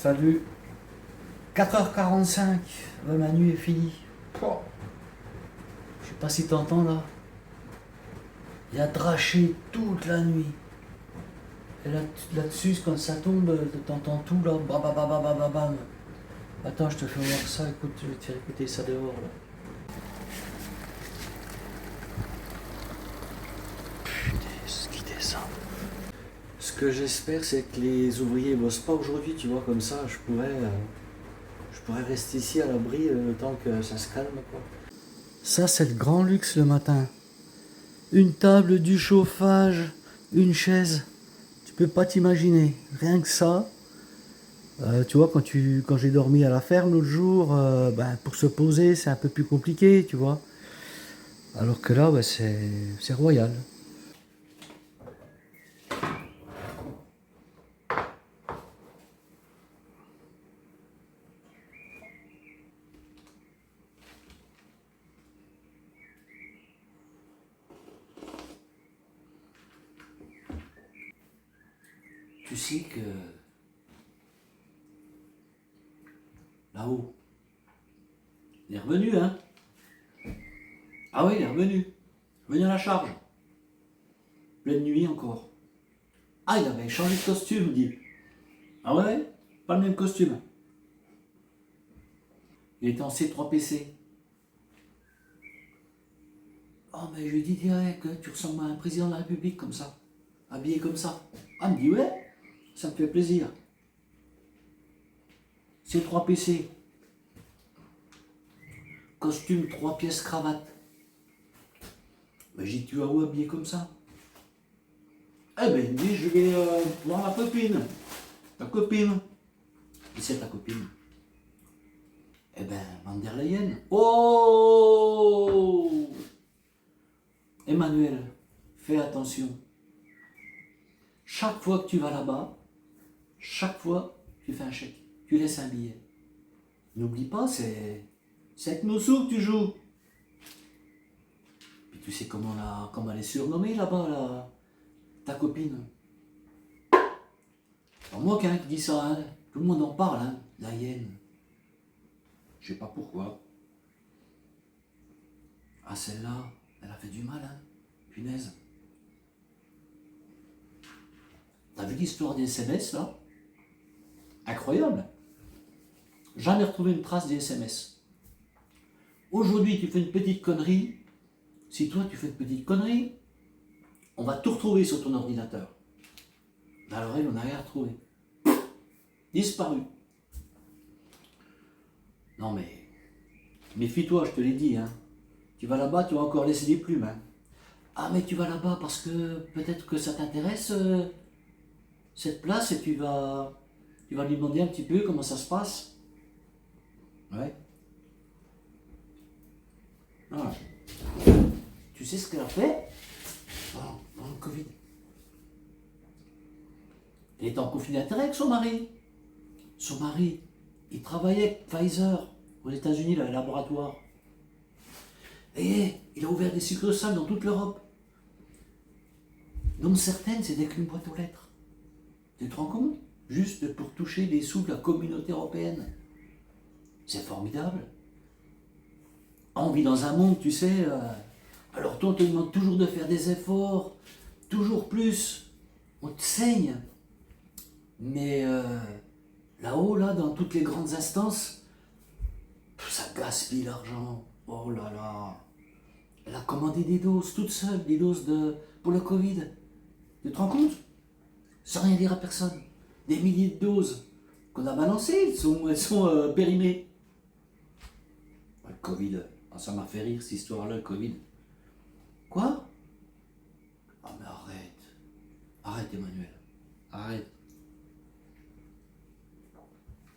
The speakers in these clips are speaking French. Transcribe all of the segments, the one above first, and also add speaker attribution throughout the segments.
Speaker 1: Salut. 4h45, ma nuit est finie. Oh. Je sais pas si t'entends là. Il a draché toute la nuit. Et là-dessus, quand ça tombe, t'entends tout là. Bam, bam, bam, bam, bam, bam, bam. Attends, je te fais voir ça. Écoute, je vais te faire écouter ça dehors là. Putain, ce qui descend. Ce que j'espère, c'est que les ouvriers bossent pas aujourd'hui, tu vois, comme ça, je pourrais rester ici à l'abri le temps que ça se calme, quoi. Ça, c'est le grand luxe le matin. Une table, du chauffage, une chaise. Tu peux pas t'imaginer. Rien que ça. Tu vois, quand j'ai dormi à la ferme l'autre jour, pour se poser, c'est un peu plus compliqué, tu vois. Alors que là, c'est royal. Tu sais que là-haut, il est revenu, hein? Ah oui, il est revenu. Revenu à la charge. Pleine nuit encore. Ah, il avait changé de costume, dit. Ah ouais? Pas le même costume. Il était en C3PC. Oh, mais je lui dis direct, tu ressembles à un président de la République comme ça. Habillé comme ça. Ah, il me dit ouais, ça me fait plaisir. C3PC. Costume 3 pièces cravate. Mais j'ai dit, tu vas où habillé comme ça? Eh ben, il me dit, je vais voir ma copine. Ta copine. Qui c'est ta copine? Eh ben, Van der Leyen. Oh! Emmanuel, fais attention. Chaque fois que tu vas là-bas, chaque fois, tu fais un chèque. Tu laisses un billet. N'oublie pas, c'est avec nos sous que tu joues. Puis tu sais comment elle est surnommée là-bas, là, ta copine. Alors moi, quelqu'un qui dit ça, hein, tout le monde en parle, hein, la hyène. Je sais pas pourquoi. Ah, celle-là, elle a fait du mal, hein, punaise. T'as vu l'histoire des SMS, là? Incroyable. Jamais retrouvé une trace des SMS. Aujourd'hui, tu fais une petite connerie. Si toi, tu fais une petite connerie, on va tout retrouver sur ton ordinateur. Alors elle, on n'a rien retrouvé. Disparu. Non mais, méfie-toi, je te l'ai dit. Hein. Tu vas là-bas, tu vas encore laisser des plumes. Hein. Ah mais tu vas là-bas parce que peut-être que ça t'intéresse, cette place, et tu vas lui demander un petit peu comment ça se passe. Ouais. Ah. Tu sais ce qu'elle a fait pendant le Covid? Elle était en conflit d'intérêt avec son mari. Son mari, il travaillait avec Pfizer aux États-Unis, le laboratoire. Et il a ouvert des succursales dans toute l'Europe. Dont certaines, c'est avec une boîte aux lettres. Tu te rends compte? Juste pour toucher des sous de la communauté européenne. C'est formidable. On vit dans un monde, tu sais, alors toi on te demande toujours de faire des efforts, toujours plus. On te saigne. Mais là-haut, là, dans toutes les grandes instances, ça gaspille l'argent. Oh là là. Elle a commandé des doses toute seule, des doses pour le Covid. Tu te rends compte? Sans rien dire à personne. Des milliers de doses qu'on a balancées, elles sont périmées. Le Covid, ça m'a fait rire cette histoire-là, le Covid. Quoi? Ah mais arrête. Arrête Emmanuel. Arrête.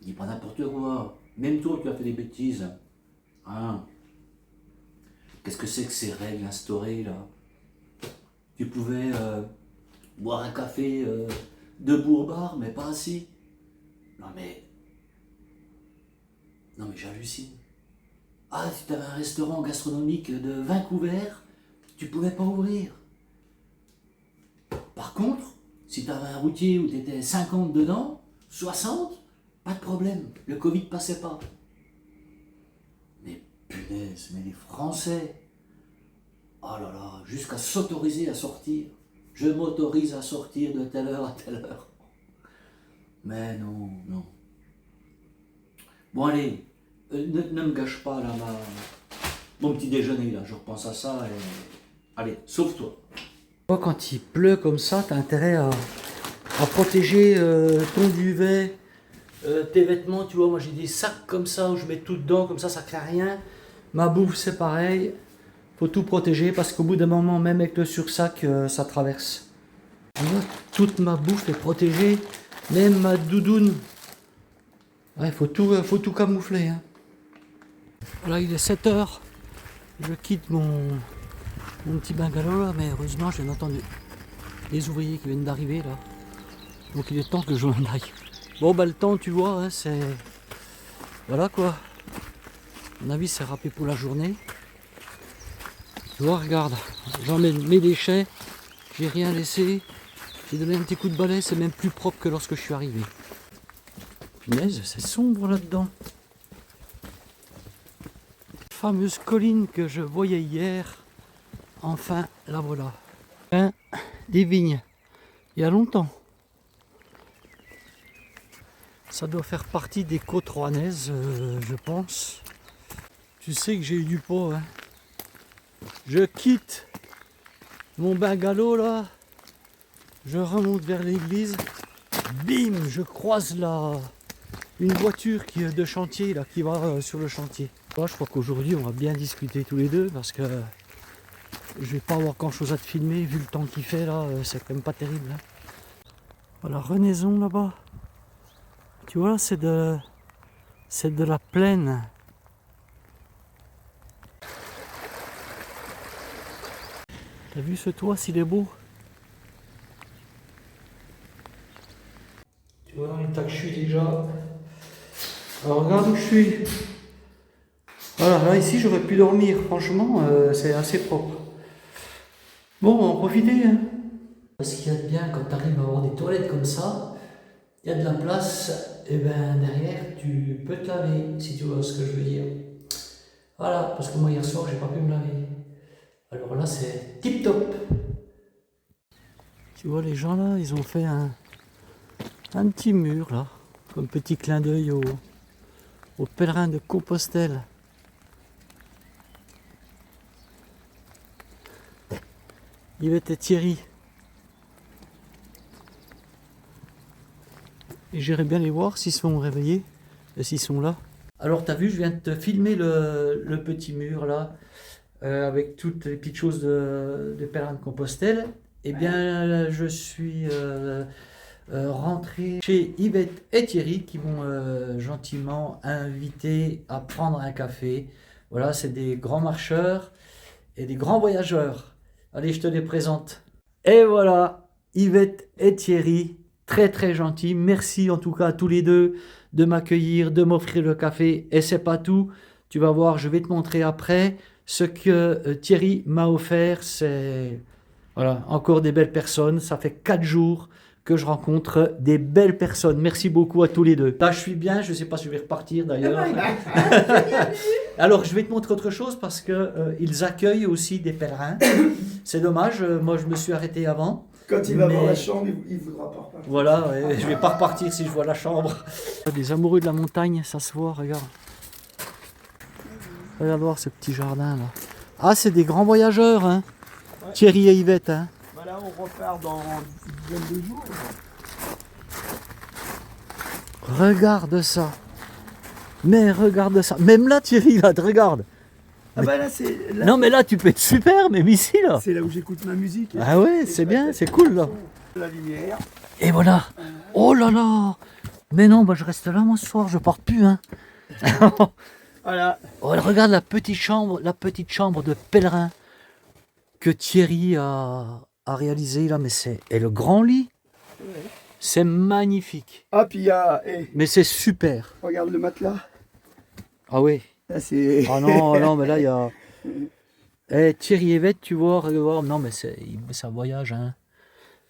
Speaker 1: Dis pas n'importe quoi. Même toi, tu as fait des bêtises. Hein? Qu'est-ce que c'est que ces règles instaurées, là? Tu pouvais boire un café debout au bar, mais pas assis. Non mais j'hallucine. Ah, si tu avais un restaurant gastronomique de 20 couverts, tu pouvais pas ouvrir. Par contre, si tu avais un routier où tu étais 50 dedans, 60, Pas de problème, le Covid passait pas. Mais punaise, mais les Français, oh là là, jusqu'à s'autoriser à sortir. Je m'autorise à sortir de telle heure à telle heure. Mais non, non. Bon allez, ne me gâche pas là mon petit déjeuner là, je repense à ça et... Allez, sauve-toi. Quand il pleut comme ça, t'as intérêt à protéger ton duvet, tes vêtements, tu vois, moi j'ai des sacs comme ça où je mets tout dedans, comme ça craint rien. Ma bouffe c'est pareil, faut tout protéger parce qu'au bout d'un moment, même avec le sursac, ça traverse. Moi, toute ma bouffe est protégée, même ma doudoune. Ouais, faut tout camoufler. Hein. Voilà, il est 7 h. Je quitte mon petit bungalow là, mais heureusement, j'ai entendu les ouvriers qui viennent d'arriver là. Donc il est temps que je m'en aille. Bon, bah le temps, tu vois, hein, c'est... Voilà quoi. À mon avis, c'est râpé pour la journée. Tu vois, regarde, j'emmène mes déchets. J'ai rien laissé. J'ai donné un petit coup de balai, c'est même plus propre que lorsque je suis arrivé. Punaise, c'est sombre là-dedans. Fameuse colline que je voyais hier, enfin la voilà. Des vignes, il y a longtemps. Ça doit faire partie des côtes rouennaises, je pense. Tu sais que j'ai eu du pot, hein. Je quitte mon bungalow là, je remonte vers l'église, bim, je croise là une voiture qui est de chantier là, qui va sur le chantier. Moi, je crois qu'aujourd'hui on va bien discuter tous les deux parce que je vais pas avoir grand chose à te filmer vu le temps qu'il fait là, c'est quand même pas terrible. Hein. Voilà, Renaison là-bas. Tu vois, c'est de la plaine. T'as vu ce toit s'il est beau? Tu vois dans l'état que je suis déjà. Alors regarde où je suis. Voilà, là ici j'aurais pu dormir, franchement, c'est assez propre. Bon, on va en profiter. Hein. Ce qu'il y a de bien quand tu arrives à avoir des toilettes comme ça, il y a de la place, et ben derrière tu peux te laver, si tu vois ce que je veux dire. Voilà, parce que moi hier soir j'ai pas pu me laver. Alors là c'est tip top. Tu vois les gens là, ils ont fait un petit mur là, comme petit clin d'œil aux pèlerins de Compostelle. Yvette et Thierry. Et j'irai bien les voir s'ils sont réveillés et s'ils sont là. Alors t'as vu, je viens de te filmer le petit mur là, avec toutes les petites choses de pèlerin de Compostelle. Eh bien, je suis rentré chez Yvette et Thierry qui m'ont gentiment invité à prendre un café. Voilà, c'est des grands marcheurs et des grands voyageurs. Allez, je te les présente. Et voilà, Yvette et Thierry, très très gentils. Merci en tout cas à tous les deux de m'accueillir, de m'offrir le café. Et c'est pas tout. Tu vas voir, je vais te montrer après ce que Thierry m'a offert. C'est voilà, encore des belles personnes. Ça fait 4 jours que je rencontre des belles personnes. Merci beaucoup à tous les deux. Là, je suis bien. Je ne sais pas si je vais repartir d'ailleurs. Alors, je vais te montrer autre chose parce qu'ils accueillent aussi des pèlerins. C'est dommage. Moi, je me suis arrêté avant.
Speaker 2: Quand il va voir la chambre, il voudra pas repartir.
Speaker 1: Voilà, ouais, je vais pas repartir si je vois la chambre. Des amoureux de la montagne, ça se voit, regarde. Regarde voir ce petit jardin là. Ah, c'est des grands voyageurs, hein. Ouais. Thierry et Yvette, hein.
Speaker 2: Voilà, on repart dans une dizaine de jours.
Speaker 1: Regarde ça. Mais regarde ça. Même là, Thierry, là, regarde.
Speaker 2: Ah bah là, c'est... Là,
Speaker 1: non, mais là, tu peux être super, même ici, là.
Speaker 2: c'est là où j'écoute ma musique.
Speaker 1: Ah ouais, c'est bien, c'est cool, là.
Speaker 2: La lumière.
Speaker 1: Et voilà. Oh là là. Mais non, bah, je reste là, moi, ce soir, je pars plus, hein.
Speaker 2: Voilà.
Speaker 1: Oh, regarde la petite chambre de pèlerin que Thierry a réalisé, là. Mais c'est... Et le grand lit. Ouais. C'est magnifique.
Speaker 2: Ah, puis il y a...
Speaker 1: Mais c'est super.
Speaker 2: Regarde le matelas.
Speaker 1: Ah oui.
Speaker 2: Là, c'est...
Speaker 1: Ah non, non, mais là, il y a... Thierry et Yvette, tu vois, regarde, non, mais ça voyage, hein.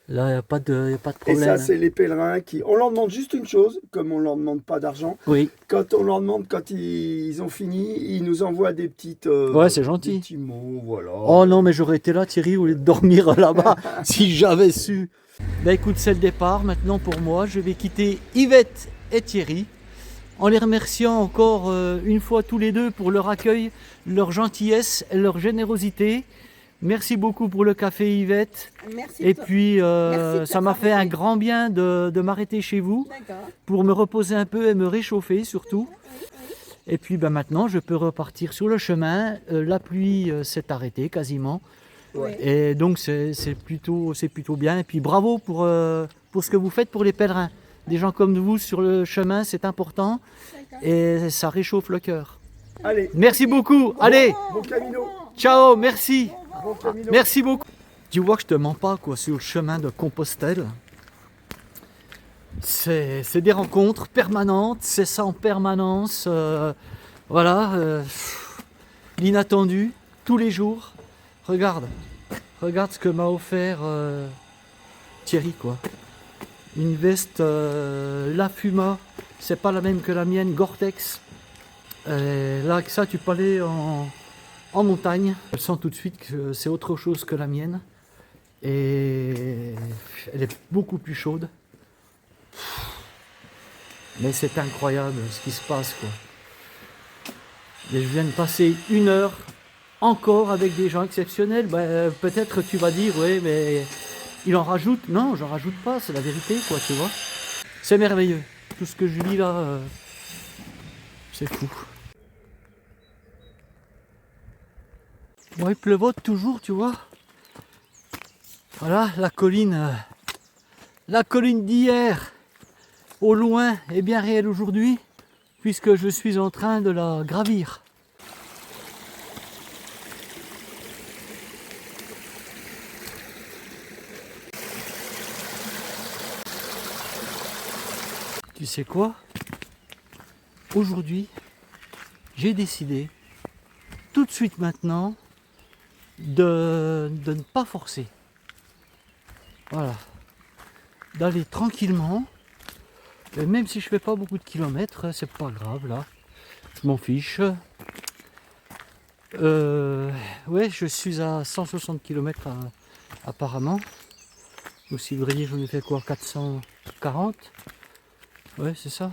Speaker 1: Là, il n'y a pas de
Speaker 2: Et
Speaker 1: problème.
Speaker 2: ça, c'est les pèlerins qui... On leur demande juste une chose, comme on leur demande pas d'argent.
Speaker 1: Oui,
Speaker 2: Quand on leur demande, quand ils ont fini, ils nous envoient des petites...
Speaker 1: ouais, c'est
Speaker 2: des
Speaker 1: gentil.
Speaker 2: petits mots, voilà.
Speaker 1: Oh non, mais j'aurais été là, Thierry, au lieu de dormir là-bas, si j'avais su. Bah écoute, c'est le départ maintenant pour moi. Je vais quitter Yvette et Thierry, en les remerciant encore une fois tous les deux pour leur accueil, leur gentillesse et leur générosité. Merci beaucoup pour le café, Yvette.
Speaker 3: Merci.
Speaker 1: Et puis,
Speaker 3: Merci de
Speaker 1: ça m'a fait un
Speaker 3: t'avoir
Speaker 1: grand bien de m'arrêter chez vous
Speaker 3: D'accord.
Speaker 1: pour me reposer un peu et me réchauffer surtout. Et puis maintenant, je peux repartir sur le chemin. La pluie s'est arrêtée quasiment.
Speaker 3: Ouais.
Speaker 1: Et donc, c'est plutôt bien. Et puis, bravo pour ce que vous faites pour les pèlerins. Des gens comme vous sur le chemin, c'est important.
Speaker 3: D'accord.
Speaker 1: Et ça réchauffe le cœur.
Speaker 2: Allez,
Speaker 1: Merci beaucoup. Allez,
Speaker 2: bon camino.
Speaker 1: ciao, merci.
Speaker 2: Bon camino.
Speaker 1: Merci beaucoup. Tu vois que je te mens pas quoi, sur le chemin de Compostelle. C'est des rencontres permanentes, c'est ça en permanence. Voilà, l'inattendu, tous les jours. Regarde ce que m'a offert Thierry quoi. Une veste La Fuma, c'est pas la même que la mienne, Gore-Tex. Là, avec ça, tu peux aller en montagne. Je sens tout de suite que c'est autre chose que la mienne. Et elle est beaucoup plus chaude. Mais c'est incroyable ce qui se passe, quoi. Et je viens de passer 1 heure encore avec des gens exceptionnels. Ben, peut-être tu vas dire, oui, mais il en rajoute. Non, j'en rajoute pas, c'est la vérité, quoi, tu vois. C'est merveilleux. Tout ce que je vis là, c'est fou. Bon, il pleuvote toujours, tu vois. Voilà, la colline d'hier, au loin, est bien réelle aujourd'hui, puisque je suis en train de la gravir. Tu sais quoi? Aujourd'hui, j'ai décidé, tout de suite maintenant, de ne pas forcer. Voilà. D'aller tranquillement. Et même si je fais pas beaucoup de kilomètres, c'est pas grave là. Je m'en fiche. Ouais, je suis à 160 km apparemment. Au Civrier, j'en ai fait quoi? 440. Ouais, c'est ça.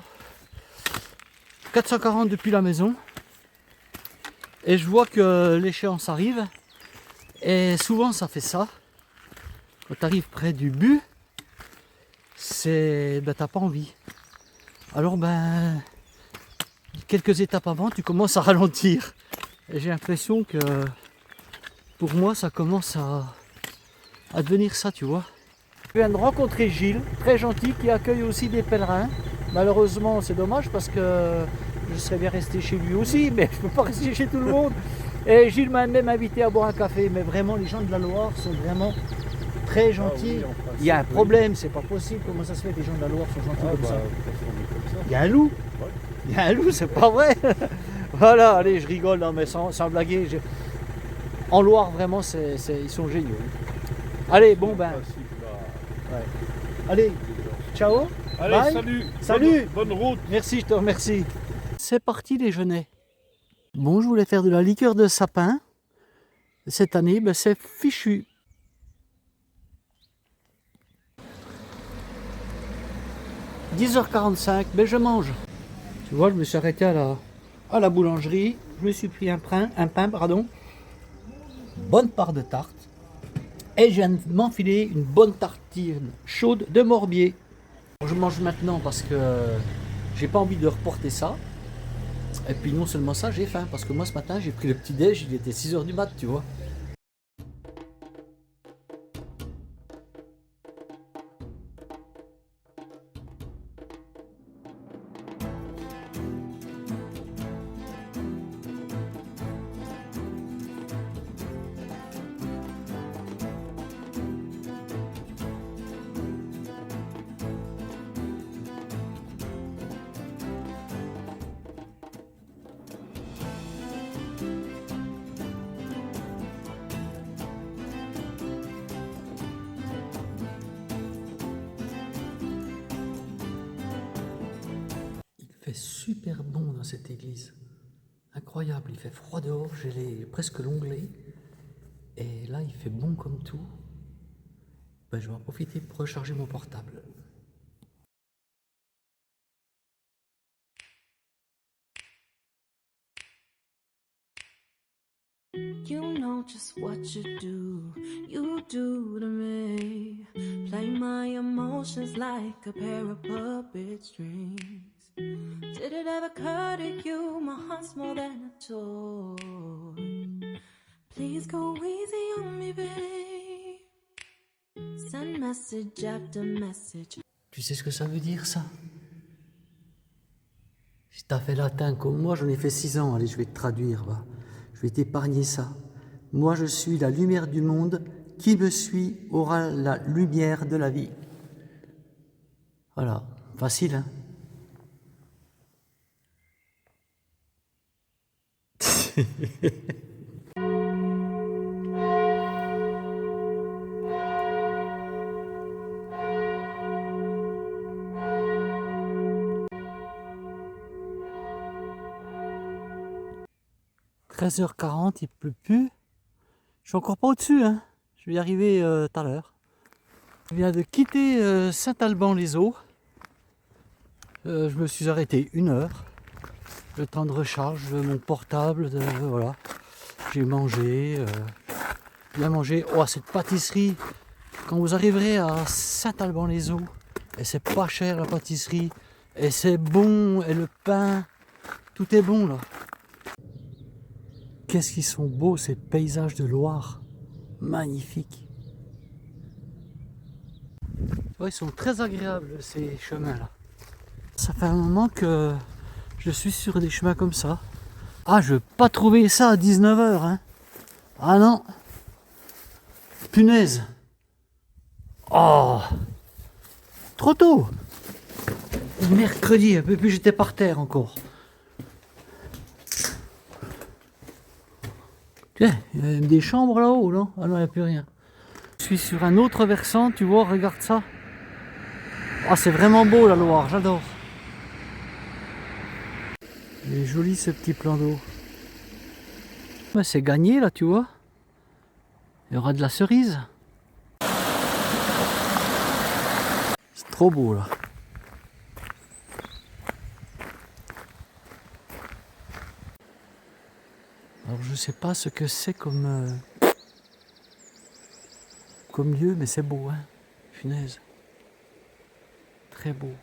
Speaker 1: 440 depuis la maison. Et je vois que l'échéance arrive. Et souvent ça fait ça. Quand tu arrives près du but, c'est ben, t'as pas envie. Alors ben quelques étapes avant, tu commences à ralentir. Et j'ai l'impression que pour moi ça commence à devenir ça, tu vois. Je viens de rencontrer Gilles, très gentil, qui accueille aussi des pèlerins. Malheureusement, c'est dommage parce que je serais bien resté chez lui aussi, mais je ne peux pas rester chez tout le monde. Et Gilles m'a même invité à boire un café, mais vraiment les gens de la Loire sont vraiment très gentils.
Speaker 4: Ah oui, en principe,
Speaker 1: Il y a un
Speaker 4: oui.
Speaker 1: problème, c'est pas possible. Comment ça se fait que les gens de la Loire sont gentils
Speaker 4: Ah
Speaker 1: comme
Speaker 4: bah,
Speaker 1: ça?
Speaker 4: parce qu'on est comme ça.
Speaker 1: Il y a un loup.
Speaker 4: Ouais.
Speaker 1: Il y a un loup, c'est pas vrai. Voilà, allez, je rigole, non, mais sans blaguer. En Loire, vraiment, ils sont géniaux. Allez, bon ben,
Speaker 4: En principe, là,
Speaker 1: allez, ciao.
Speaker 4: allez,
Speaker 1: Bye.
Speaker 4: salut.
Speaker 1: Salut.
Speaker 4: Bonne route.
Speaker 1: Merci, je te remercie. C'est parti déjeuner. Bon, je voulais faire de la liqueur de sapin. Cette année, ben, c'est fichu. « 10h45, ben je mange. Tu vois, je me suis arrêté à la boulangerie. Je me suis pris un pain, pardon. Bonne part de tarte. Et je viens de m'enfiler une bonne tartine chaude de Morbier. Je mange maintenant parce que j'ai pas envie de reporter ça. Et puis non seulement ça, j'ai faim. Parce que moi ce matin, j'ai pris le petit déj, il était 6h du mat, tu vois.
Speaker 3: fait super bon dans cette église. Incroyable, il fait froid dehors, j'ai presque l'onglet. Et là, il fait bon comme tout. Ben, je vais en profiter pour recharger mon portable.
Speaker 5: You know just what you do to me. Play my emotions like a pair of puppet strings. Did it ever occur to you my heart's more than a toy? Please go easy on me, babe. Send message after message.
Speaker 3: Tu sais ce que ça veut dire, ça? Si t'as fait latin comme moi, j'en ai fait 6 ans. Allez, je vais te traduire, va. Je vais t'épargner ça. Moi, je suis la lumière du monde. Qui me suit aura la lumière de la vie. Voilà. Facile, hein? 13h40, il pleut plus. Je suis encore pas au-dessus, hein. Je vais y arriver tout à l'heure. Je viens de quitter Saint-Alban-les-Eaux. Je me suis arrêté 1 heure. Le temps de recharge de mon portable. Voilà. J'ai mangé. Bien mangé. Oh, cette pâtisserie. Quand vous arriverez à Saint-Alban-les-Eaux, et c'est pas cher la pâtisserie, et c'est bon, et le pain, tout est bon là. Qu'est-ce qu'ils sont beaux ces paysages de Loire, magnifiques. Ouais, ils sont très agréables ces chemins là. Ça fait un moment que je suis sur des chemins comme ça. Ah, je veux pas trouver ça à 19h, hein. Ah non. Punaise. Oh. Trop tôt. Mercredi, un peu plus j'étais par terre encore. Tiens, il y a même des chambres là-haut, non? Ah non, il n'y a plus rien. Je suis sur un autre versant, tu vois, regarde ça. Ah, c'est vraiment beau la Loire, j'adore. Il est joli ce petit plan d'eau. Ouais, c'est gagné là, tu vois. Il y aura de la cerise. C'est trop beau là. Alors je sais pas ce que c'est comme lieu, mais c'est beau, hein. Punaise. Très beau.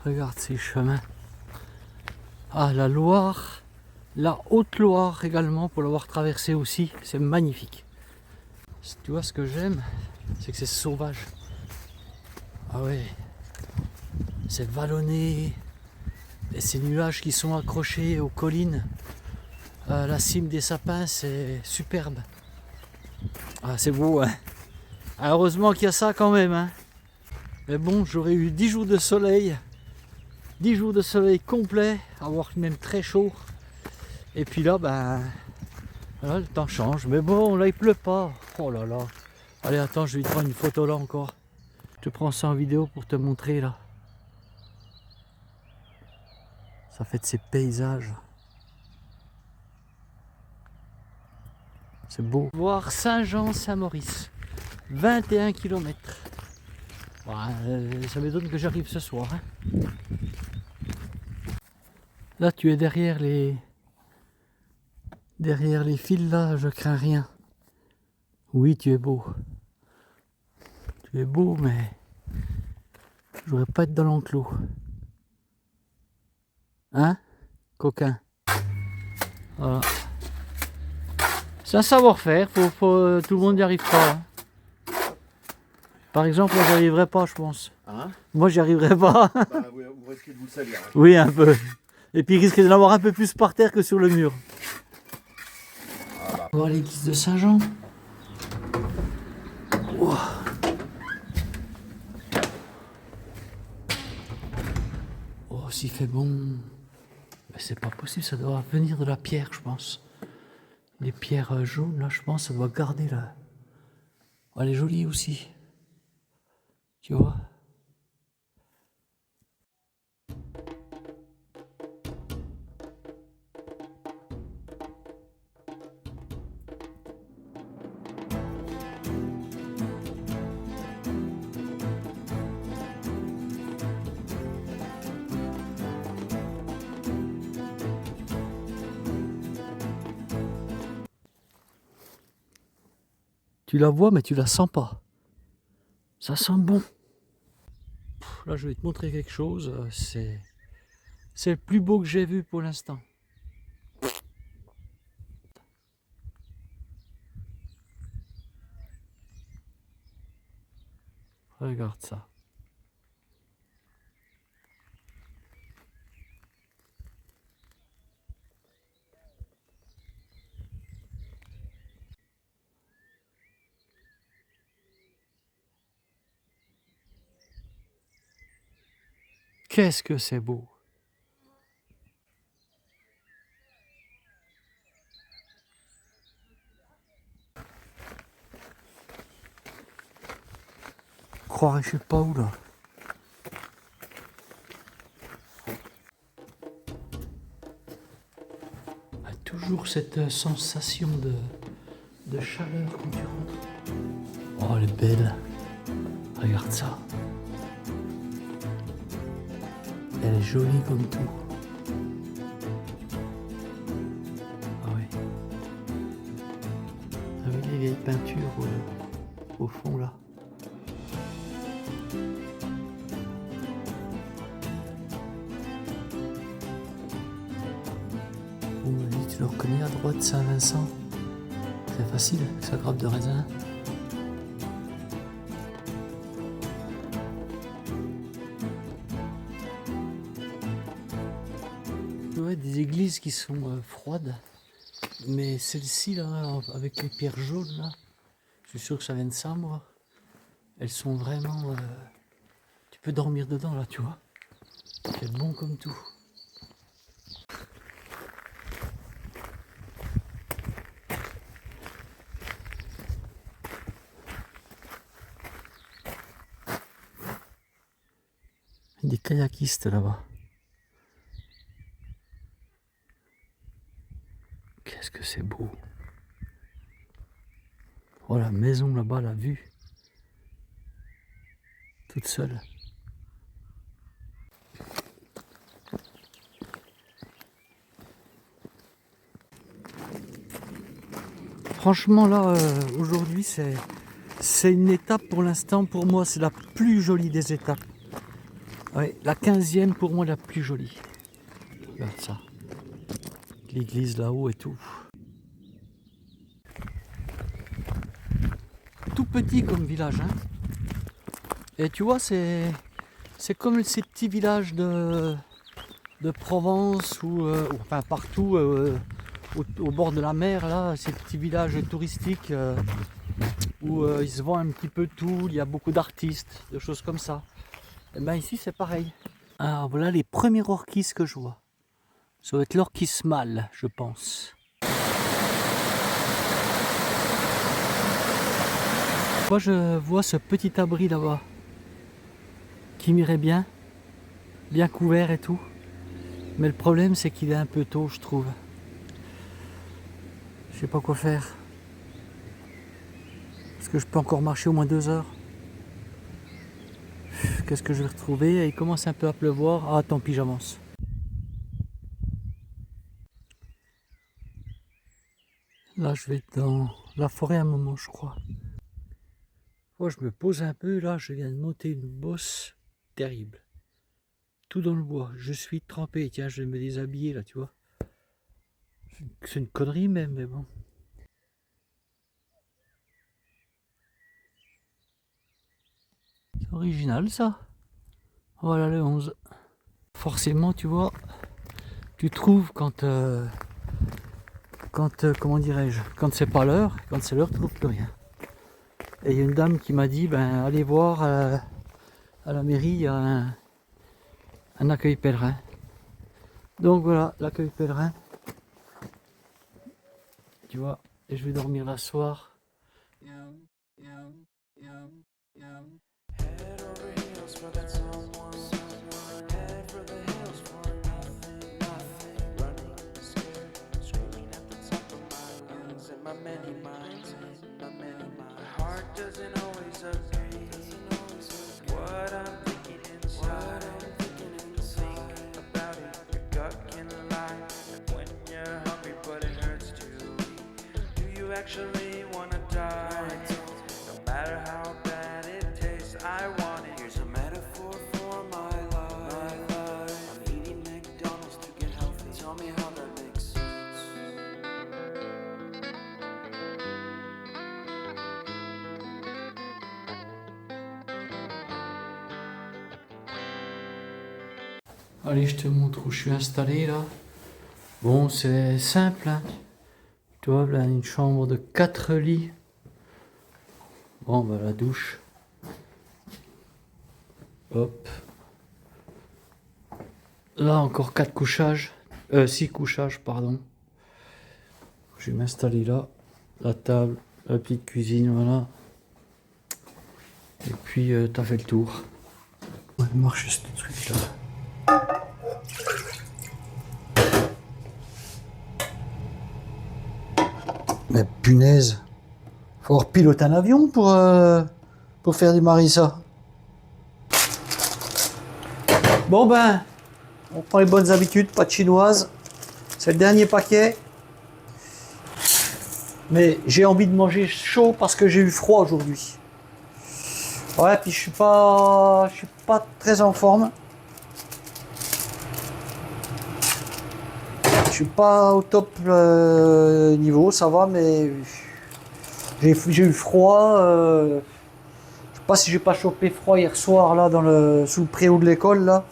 Speaker 3: Regarde ces chemins. Ah, la Loire, la Haute-Loire également, pour l'avoir traversée aussi, c'est magnifique. Tu vois, ce que j'aime, c'est que c'est sauvage. Ah ouais, c'est vallonné, et ces nuages qui sont accrochés aux collines, à la cime des sapins, c'est superbe. Ah, c'est beau, hein. Ah, heureusement qu'il y a ça quand même, hein. Mais bon, j'aurais eu 10 jours de soleil. 10 jours de soleil complet, avoir même très chaud. Et puis là, ben, voilà, le temps change. Mais bon, là, il pleut pas. Oh là là. Allez, attends, je vais te prendre une photo là encore. Je te prends ça en vidéo pour te montrer là. Ça fait de ces paysages. C'est beau. Voir Saint-Jean-Saint-Maurice. 21 km. Ouais, ça m'étonne que j'arrive ce soir, hein. Là, tu es derrière les fils là, je crains rien. Oui, tu es beau. Tu es beau, mais je voudrais pas être dans l'enclos. Hein, coquin? Voilà. C'est un savoir-faire, tout le monde n'y arrive pas, hein. Par exemple, moi, j'y arriverai pas, je pense.
Speaker 4: Hein?
Speaker 3: Moi, j'y arriverai pas.
Speaker 4: Bah, vous risquez de vous salir. Hein.
Speaker 3: Oui, un peu. Et puis, il risque d'en avoir un peu plus par terre que sur le mur. On va voir l'église de Saint-Jean. Wow. Oh, s'il fait bon. Mais c'est pas possible, ça doit venir de la pierre, je pense. Les pierres jaunes, là, je pense, ça doit garder là. Oh, elle est jolie aussi. Tu vois? Tu la vois mais tu la sens pas. Ça sent bon. Là je vais te montrer quelque chose. C'est le plus beau que j'ai vu pour l'instant. Regarde ça. Qu'est-ce que c'est beau! Croirais je sais pas où là. Ah, toujours cette sensation de chaleur quand tu rentres. Oh, elle est belle. Regarde ça. Elle est jolie comme tout. Ah oui. Avec les vieilles peintures au fond là. On me dit, tu le reconnais à droite, Saint-Vincent? C'est facile, avec sa grappe de raisin. Ouais, des églises qui sont froides, mais celle-ci là, avec les pierres jaunes là, je suis sûr que ça vient de ça moi. Elles sont vraiment, tu peux dormir dedans là, tu vois. C'est bon comme tout. Des kayakistes là-bas. Qu'est-ce que c'est beau. Oh la maison là-bas, la vue. Toute seule. Franchement là, aujourd'hui c'est une étape pour l'instant, pour moi c'est la plus jolie des étapes. Ouais, la 15e pour moi la plus jolie. Regarde ça. L'église là-haut et tout. Tout petit comme village, hein. Et tu vois, c'est comme ces petits villages de Provence ou enfin partout au bord de la mer là, ces petits villages touristiques où il se vend un petit peu tout, il y a beaucoup d'artistes, de choses comme ça. Et ben ici c'est pareil. Alors voilà les premières orchis que je vois. Ça va être l'orchis mâle, je pense. Moi je vois ce petit abri là-bas qui m'irait bien couvert et tout. Mais le problème c'est qu'il est un peu tôt je trouve. Je sais pas quoi faire. Est-ce que je peux encore marcher au moins 2 heures? Qu'est-ce que je vais retrouver? Il commence un peu à pleuvoir. Ah tant pis j'avance. Là je vais être dans la forêt un moment je crois. Moi je me pose un peu là, je viens de monter une bosse terrible. Tout dans le bois, je suis trempé, tiens je vais me déshabiller là tu vois. C'est une connerie même mais bon. C'est original ça. Voilà le 11. Forcément tu vois, tu trouves quand comment dirais-je, quand c'est pas l'heure, quand c'est l'heure tu trouves plus rien. Et il y a une dame qui m'a dit, ben allez voir à la mairie, il y a un accueil pèlerin. Donc voilà, l'accueil pèlerin. Tu vois, et je vais dormir là ce soir.
Speaker 6: Head over heels for that someone. Head for the hills for nothing. Running, scared, screaming at the top of my lungs. In my many minds, my heart doesn't always agree. What I'm thinking inside. Think about it, your gut can lie. And when you're hungry but it hurts to eat, do you actually wanna die? No matter how bad it tastes, I want it. Here's a metaphor for my life. I'm eating McDonald's to get healthy. Tell me how that makes sense.
Speaker 3: Allez, je te montre où je suis installé là. Bon, c'est simple, hein. Tu vois, là, une chambre de 4 lits. Bon, bah la douche. Hop. Là, encore 4 couchages. 6 couchages, pardon. Je vais m'installer là. La table, la petite cuisine, voilà. Et puis, t'as fait le tour. Ouais, marche ce truc là. Mais punaise, faut avoir piloté un avion pour faire démarrer ça. Bon ben, on prend les bonnes habitudes, pas de chinoise. C'est le dernier paquet. Mais j'ai envie de manger chaud parce que j'ai eu froid aujourd'hui. Ouais, puis je suis pas très en forme. Je suis pas au top niveau, ça va, mais j'ai eu froid. Je sais pas si j'ai pas chopé froid hier soir là sous le préau de l'école là.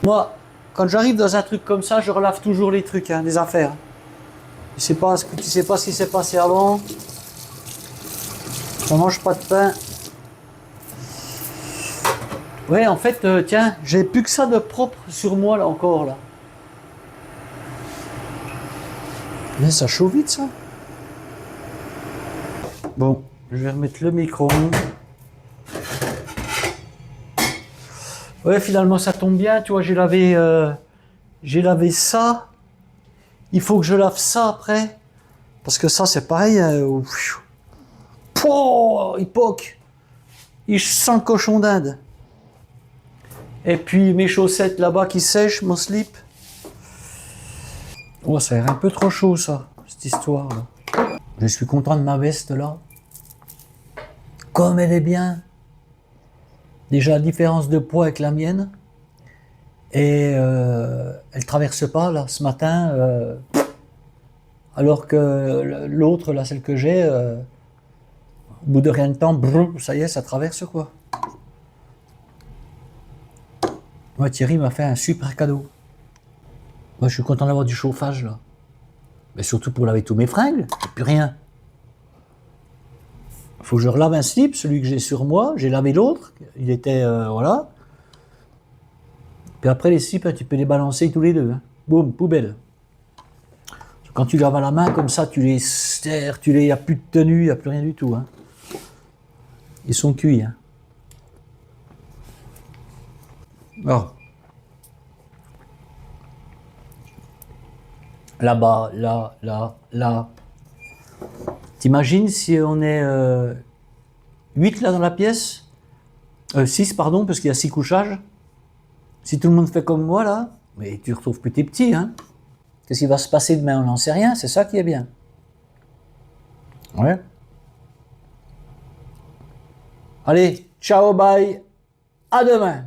Speaker 3: Moi, quand j'arrive dans un truc comme ça, je relave toujours les trucs, hein, les affaires. Tu sais pas ce qui s'est passé avant. On mange pas de pain. Ouais, en fait, tiens, j'ai plus que ça de propre sur moi là encore là. Mais ça chauffe vite ça. Bon, je vais remettre le micro-ondes. Ouais, finalement ça tombe bien, tu vois, j'ai lavé ça. Il faut que je lave ça après. Parce que ça c'est pareil. Pouah, il poque. Il sent le cochon d'Inde. Et puis mes chaussettes là-bas qui sèchent, mon slip. Oh, ça a l'air un peu trop chaud ça, cette histoire là. Je suis content de ma veste là. Comme elle est bien. Déjà la différence de poids avec la mienne. Et elle traverse pas là ce matin. Alors que l'autre là, celle que j'ai, au bout de rien de temps, brrr, ça y est, ça traverse quoi. Moi Thierry m'a fait un super cadeau. Moi, je suis content d'avoir du chauffage, là. Mais surtout pour laver tous mes fringues, j'ai plus rien. Il faut que je relave un slip, celui que j'ai sur moi. J'ai lavé l'autre, il était, voilà. Puis après, les slips, tu peux les balancer tous les deux. Hein. Boum, poubelle. Quand tu laves à la main, comme ça, tu les serres, il n'y a plus de tenue, il n'y a plus rien du tout. Hein. Ils sont cuits. Hein. Oh. Là-bas, là. T'imagines si on est 8 là dans la pièce 6 pardon, parce qu'il y a 6 couchages. Si tout le monde fait comme moi là, mais tu retrouves plus tes petits. Hein. Qu'est-ce qui va se passer demain? On n'en sait rien, c'est ça qui est bien. Ouais. Allez, ciao, bye, à demain.